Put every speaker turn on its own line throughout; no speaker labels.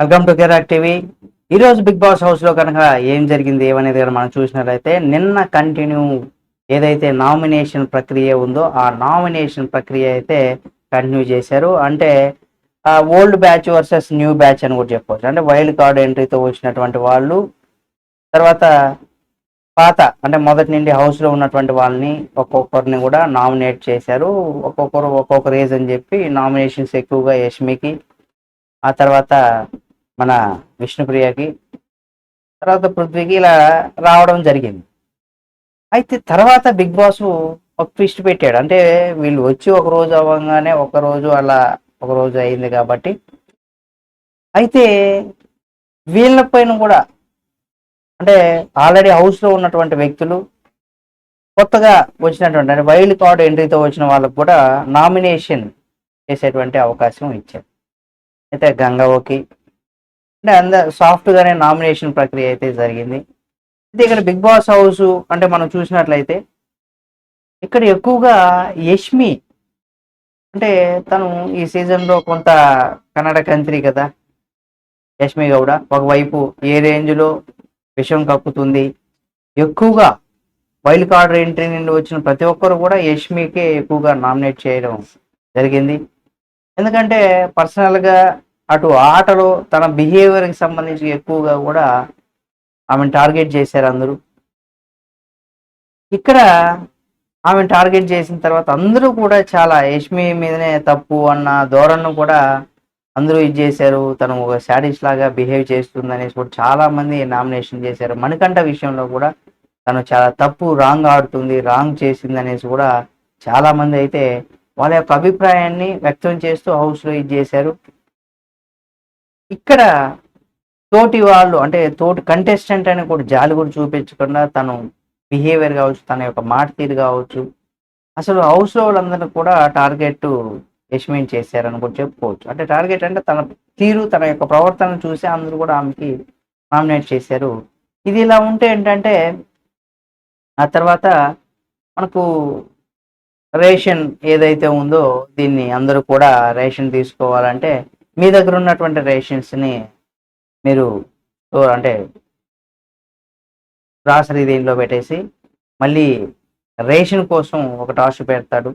Welcome to కెరాక్ TV. ఈరోజు Bigg Boss హౌస్లో కనుక ఏం జరిగింది ఏమనేది కనుక మనం చూసినట్లయితే నిన్న కంటిన్యూ ఏదైతే నామినేషన్ ప్రక్రియ ఉందో ఆ నామినేషన్ ప్రక్రియ అయితే కంటిన్యూ చేశారు. అంటే old batch versus new batch అని కూడా చెప్పవచ్చు. అంటే వైల్డ్ కార్డ్ ఎంట్రీతో వచ్చినటువంటి వాళ్ళు, తర్వాత పాత అంటే మొదటి నుండి హౌస్లో ఉన్నటువంటి వాళ్ళని ఒక్కొక్కరిని కూడా నామినేట్ చేశారు. ఒక్కొక్కరు ఒక్కొక్క రీజన్ చెప్పి నామినేషన్స్ ఎక్కువగా యష్మికి, ఆ తర్వాత మన విష్ణుప్రియకి, తర్వాత పృథ్వీకి ఇలా రావడం జరిగింది. అయితే తర్వాత బిగ్ బాస్ ఒక ట్విస్ట్ పెట్టాడు. అంటే వీళ్ళు వచ్చి ఒక రోజు అవ్వగానే ఒకరోజు అలా ఒకరోజు అయింది కాబట్టి, అయితే వీళ్ళ పైన కూడా అంటే ఆల్రెడీ హౌస్లో ఉన్నటువంటి వ్యక్తులు, కొత్తగా వచ్చినటువంటి అంటే వైల్డ్ కార్డ్ ఎంట్రీతో వచ్చిన వాళ్ళకు కూడా నామినేషన్ చేసేటువంటి అవకాశం ఇచ్చారు. అయితే గంగవ్వకి అంటే సాఫ్ట్గానే నామినేషన్ ప్రక్రియ అయితే జరిగింది. అయితే ఇక్కడ బిగ్ బాస్ హౌస్ అంటే మనం చూసినట్లయితే ఇక్కడ ఎక్కువగా యష్మి అంటే తను ఈ సీజన్లో కొంత కన్నడ కంత్రి కదా. యష్మి గౌడ ఒకవైపు ఏ రేంజ్లో విషయం కక్కుతుంది, ఎక్కువగా వైల్డ్ కార్డ్ ఎంట్రీ నుండి వచ్చిన ప్రతి ఒక్కరు కూడా యష్మికే ఎక్కువగా నామినేట్ చేయడం జరిగింది. ఎందుకంటే పర్సనల్గా అటు ఆటలో తన బిహేవియర్కి సంబంధించి ఎక్కువగా కూడా ఆమెను టార్గెట్ చేశారు అందరూ. ఇక్కడ ఆమెను టార్గెట్ చేసిన తర్వాత అందరూ కూడా చాలా యష్మి మీదనే తప్పు అన్న ధోరణిని కూడా అందరూ ఇది చేశారు. తను ఒక శాడిస్ట్ లాగా బిహేవ్ చేస్తుంది అనేసి కూడా చాలా మంది నామినేషన్ చేశారు. మణికంఠ విషయంలో కూడా తను చాలా తప్పు, రాంగ్ ఆడుతుంది, రాంగ్ చేసింది అనేసి కూడా చాలా మంది అయితే వాళ్ళ యొక్క అభిప్రాయాన్ని వ్యక్తం చేస్తూ హౌస్లో ఇది చేశారు. ఇక్కడ తోటి వాళ్ళు అంటే తోటి కంటెస్టెంట్ అని కూడా జాలి కూడా చూపించకుండా తను బిహేవియర్ కావచ్చు, తన యొక్క మాట తీరు కావచ్చు, అసలు హౌస్లో వాళ్ళందరినీ కూడా టార్గెట్ యష్మిన్ చేశారని కూడా చెప్పుకోవచ్చు. అంటే టార్గెట్ అంటే తన తీరు, తన యొక్క ప్రవర్తన చూసి అందరూ కూడా ఆమెకి నామినేట్ చేశారు. ఇది ఇలా ఉంటే ఏంటంటే ఆ తర్వాత మనకు రేషన్ ఏదైతే ఉందో దీన్ని అందరూ కూడా రేషన్ తీసుకోవాలంటే మీ దగ్గర ఉన్నటువంటి రేషన్స్ని మీరు అంటే గ్రాసరీ దీనిలో పెట్టేసి మళ్ళీ రేషన్ కోసం ఒక టాస్క్ పెడతాడు.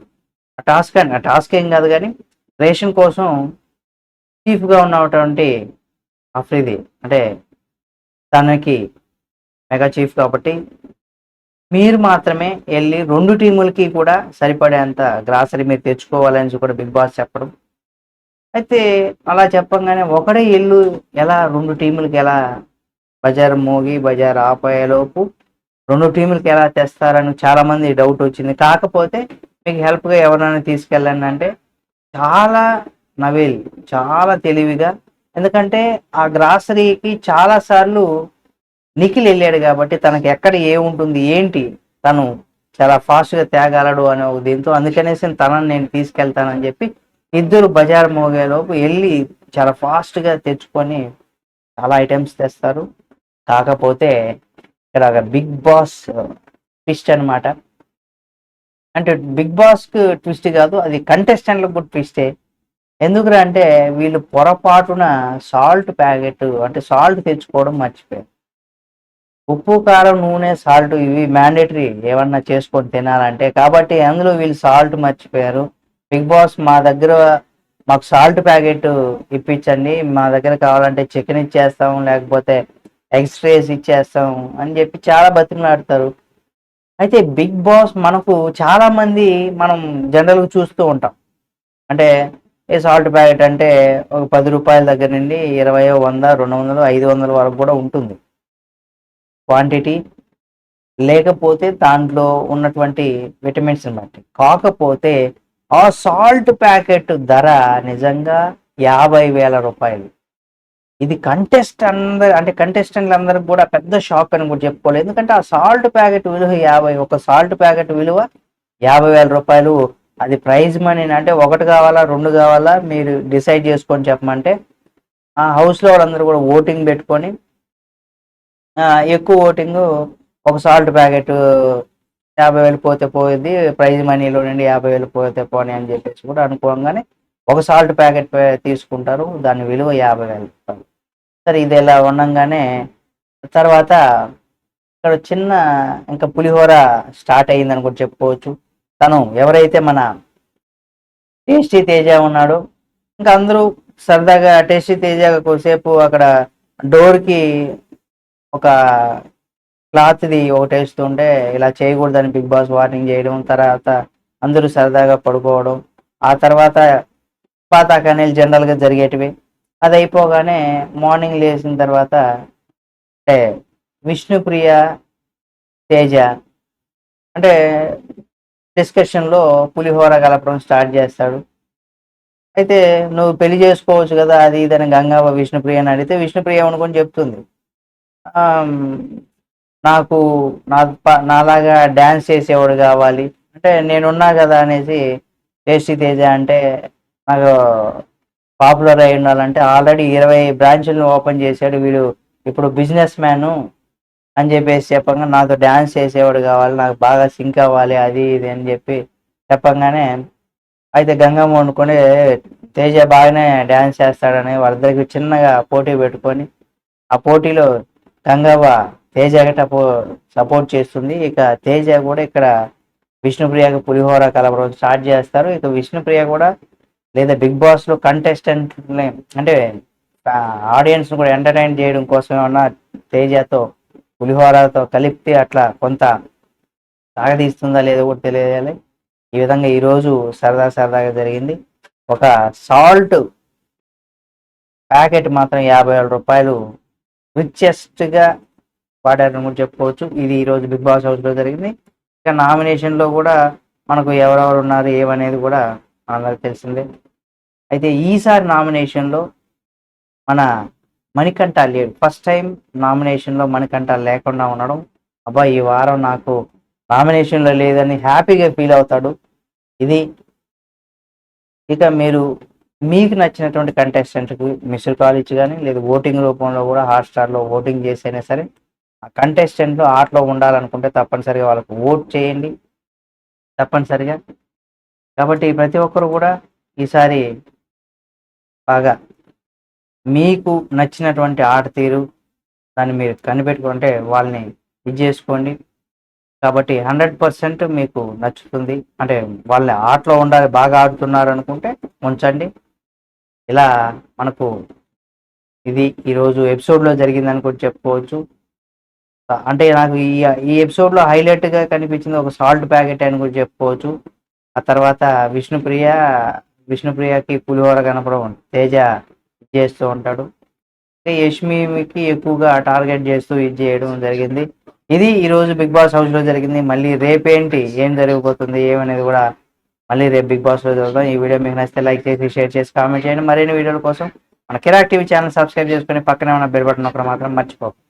ఆ టాస్క్ ఏం కాదు కానీ రేషన్ కోసం చీఫ్గా ఉన్నటువంటి అఫ్రీది అంటే తనకి మెగా చీఫ్ కాబట్టి మీరు మాత్రమే వెళ్ళి 2 టీములకి కూడా సరిపడేంత గ్రాసరీ మీరు తెచ్చుకోవాలని కూడా బిగ్ బాస్ చెప్పడం. అయితే అలా చెప్పంగానే ఒకడే ఎల్లు ఎలా 2 టీములకి ఎలా బజార్ మోగి బజార్ ఆపేలోపు 2 టీములకి ఎలా తెస్తారని చాలా మంది డౌట్ వచ్చింది. కాకపోతే మీకు హెల్ప్గా ఎవరైనా తీసుకెళ్ళండి అంటే చాలా నవీల్ చాలా తెలివిగా, ఎందుకంటే ఆ గ్రాసరీకి చాలా సార్లు నిఖిల్ వెళ్ళాడు కాబట్టి తనకి ఎక్కడ ఏముంటుంది ఏంటి తను చాలా ఫాస్ట్గా తేగలడు అనే దీంతో అందుకనేసి తనని నేను తీసుకెళ్తానని చెప్పి ఇద్దరు బజార్ మోగేలోపు వెళ్ళి చాలా ఫాస్ట్గా తెచ్చుకొని చాలా ఐటమ్స్ తెస్తారు. కాకపోతే ఇక్కడ బిగ్ బాస్ ట్విస్ట్ అనమాట. అంటే బిగ్ బాస్కి ట్విస్ట్ కాదు, అది కంటెస్టెంట్లకు కూడా ట్విస్టే. ఎందుకురా అంటే వీళ్ళు పొరపాటున సాల్ట్ ప్యాకెట్ అంటే సాల్ట్ తెచ్చుకోవడం మర్చిపోయారు. ఉప్పు, కారం, నూనె, సాల్ట్ ఇవి మ్యాండేటరీ ఏమన్నా చేసుకొని తినాలంటే. కాబట్టి అందులో వీళ్ళు సాల్ట్ మర్చిపోయారు. బిగ్ బాస్ మాకు సాల్ట్ ప్యాకెట్ ఇప్పించండి, మా దగ్గర కావాలంటే చికెన్ ఇచ్చేస్తాం, లేకపోతే ఎక్స్ట్రేస్ ఇచ్చేస్తాం అని చెప్పి చాలా బతిమలాడతారు. అయితే బిగ్ బాస్ మనకు చాలా మంది మనం జనరల్గా చూస్తూ ఉంటాం. అంటే ఏ సాల్ట్ ప్యాకెట్ అంటే ఒక 10 రూపాయల దగ్గర నుండి 20, 100, 200, 500 వరకు కూడా ఉంటుంది క్వాంటిటీ, లేకపోతే దాంట్లో ఉన్నటువంటి విటమిన్స్ బట్టి. కాకపోతే ఆ సాల్ట్ ప్యాకెట్ ధర నిజంగా 50,000 రూపాయలు. ఇది కంటెస్టెంట్లు అందరికి కూడా పెద్ద షాక్ అని కూడా చెప్పుకోలేదు. ఎందుకంటే ఆ సాల్ట్ ప్యాకెట్ విలువ 50, ఒక సాల్ట్ ప్యాకెట్ విలువ 50,000 రూపాయలు. అది ప్రైజ్ మనీ అంటే ఒకటి కావాలా 2 కావాలా మీరు డిసైడ్ చేసుకొని చెప్పమంటే ఆ హౌస్లో వాళ్ళందరూ కూడా ఓటింగ్ పెట్టుకొని ఎక్కువ ఓటింగ్ ఒక సాల్ట్ ప్యాకెట్ 50,000 పోతే పోయింది, ప్రైజ్ మనీలో నుండి 50,000 పోతే పోనీ అని చెప్పేసి కూడా అనుకోగానే ఒక సాల్ట్ ప్యాకెట్ తీసుకుంటారు. దాని విలువ 50,000 రూపాయలు. సరే ఇది ఇలా ఉండంగానే తర్వాత ఇక్కడ చిన్న ఇంకా పులిహోర స్టార్ట్ అయ్యిందని కూడా చెప్పుకోవచ్చు. తను ఎవరైతే మన టేస్టీ తేజ ఉన్నాడో ఇంకా అందరూ సరదాగా టేస్టీ తేజ కొద్దిసేపు అక్కడ డోర్కి ఒక క్లాత్ది ఒకటి వేస్తుంటే ఇలా చేయకూడదని బిగ్ బాస్ వార్నింగ్ చేయడం, తర్వాత అందరూ సరదాగా పడుకోవడం, ఆ తర్వాత పాతాక అనేది జనరల్గా జరిగేటివి. అది అయిపోగానే మార్నింగ్ లేచిన తర్వాత అంటే విష్ణుప్రియ తేజ అంటే డిస్కషన్లో పులిహోర కలపడం స్టార్ట్ చేస్తాడు. అయితే నువ్వు పెళ్లి చేసుకోవచ్చు కదా అది ఇదని గంగవ్వ విష్ణుప్రియ అని అడిగితే విష్ణుప్రియ అనుకొని చెప్తుంది. ఆమ్, నాకు నాలాగా డ్యాన్స్ చేసేవాడు కావాలి అంటే నేనున్నా కదా అనేసి టేస్టీ తేజ అంటే నాకు పాపులర్ అయి ఉండాలంటే ఆల్రెడీ 20 బ్రాంచులను ఓపెన్ చేశాడు వీడు, ఇప్పుడు బిజినెస్ మ్యాను అని చెప్పేసి చెప్పంగా నాతో డ్యాన్స్ చేసేవాడు కావాలి, నాకు బాగా సింక్ అవ్వాలి అది ఇది అని చెప్పి చెప్పంగానే అయితే గంగమ్మ వండుకొని తేజ బాగానే డ్యాన్స్ చేస్తాడని వాళ్ళిద్దరికి చిన్నగా పోటీ పెట్టుకొని ఆ పోటీలో గంగవ్వ తేజ గట్ట సపోర్ట్ చేస్తుంది. ఇక తేజ కూడా ఇక్కడ విష్ణుప్రియకు పులిహోర కలపడం స్టార్ట్ చేస్తారు. ఇక విష్ణుప్రియ కూడా లేదా బిగ్ బాస్లో కంటెస్టెంట్ అంటే ఆడియన్స్ కూడా ఎంటర్టైన్ చేయడం కోసం ఏమన్నా తేజతో పులిహోరతో కలిపి అట్లా కొంత సాగదీస్తుందా లేదో కూడా తెలియాలి. ఈ విధంగా ఈరోజు సరదాగా జరిగింది. ఒక సాల్ట్ ప్యాకెట్ మాత్రం 50,000 రూపాయలు రిచెస్ట్గా వాడారని కూడా చెప్పుకోవచ్చు. ఇది ఈరోజు బిగ్ బాస్ హౌస్లో జరిగింది. ఇక నామినేషన్లో కూడా మనకు ఎవరెవరు ఉన్నారు ఏమనేది కూడా అందరికి తెలిసిందే. అయితే ఈసారి నామినేషన్లో మన మణికంఠ లేడు. ఫస్ట్ టైం నామినేషన్లో మణికంఠ లేకుండా ఉండడం, అబ్బా ఈ వారం నాకు నామినేషన్లో లేదని హ్యాపీగా ఫీల్ అవుతాడు. ఇది ఇక మీకు నచ్చినటువంటి కంటెస్టెంట్కి మిస్డ్ కాల్ ఇచ్చి కానీ లేదా ఓటింగ్ రూపంలో కూడా హాట్స్టార్లో ఓటింగ్ చేసైనా సరే ఆ కంటెస్టెంట్లు ఆటలో ఉండాలనుకుంటే తప్పనిసరిగా వాళ్ళకు ఓట్ చేయండి తప్పనిసరిగా. కాబట్టి ప్రతి ఒక్కరు కూడా ఈసారి బాగా మీకు నచ్చినటువంటి ఆట తీరు దాన్ని మీరు కనిపెట్టుకుంటే వాళ్ళని ఇది చేసుకోండి. కాబట్టి 100% మీకు నచ్చుతుంది. అంటే వాళ్ళ ఆటలో ఉండాలి, బాగా ఆడుతున్నారు అనుకుంటే ఉంచండి. ఇలా మనకు ఇది ఈరోజు ఎపిసోడ్లో జరిగిందని కూడా చెప్పుకోవచ్చు. అంటే నాకు ఈ ఎపిసోడ్లో హైలైట్గా కనిపించింది ఒక సాల్ట్ ప్యాకెట్ అని కూడా చెప్పుకోవచ్చు. ఆ తర్వాత విష్ణుప్రియకి పులిహోర కనపడం తేజ చేస్తూ ఉంటాడు. యష్మికి ఎక్కువగా టార్గెట్ చేస్తూ ఇది చేయడం జరిగింది. ఇది ఈరోజు బిగ్ బాస్ హౌస్లో జరిగింది. మళ్ళీ రేపేంటి ఏం జరగబోతుంది ఏమనేది కూడా మళ్ళీ రేపు బిగ్ బాస్లో జరుగుతాం. ఈ వీడియో మీకు నచ్చితే లైక్ చేసి షేర్ చేసి కామెంట్ చేయండి. మరిన్ని వీడియోల కోసం మన కిరాక్ టీవీ ఛానల్ సబ్స్క్రైబ్ చేసుకుని పక్కనే ఉన్న బెల్ బటన్ ఒకటి మాత్రం మర్చిపోకండి.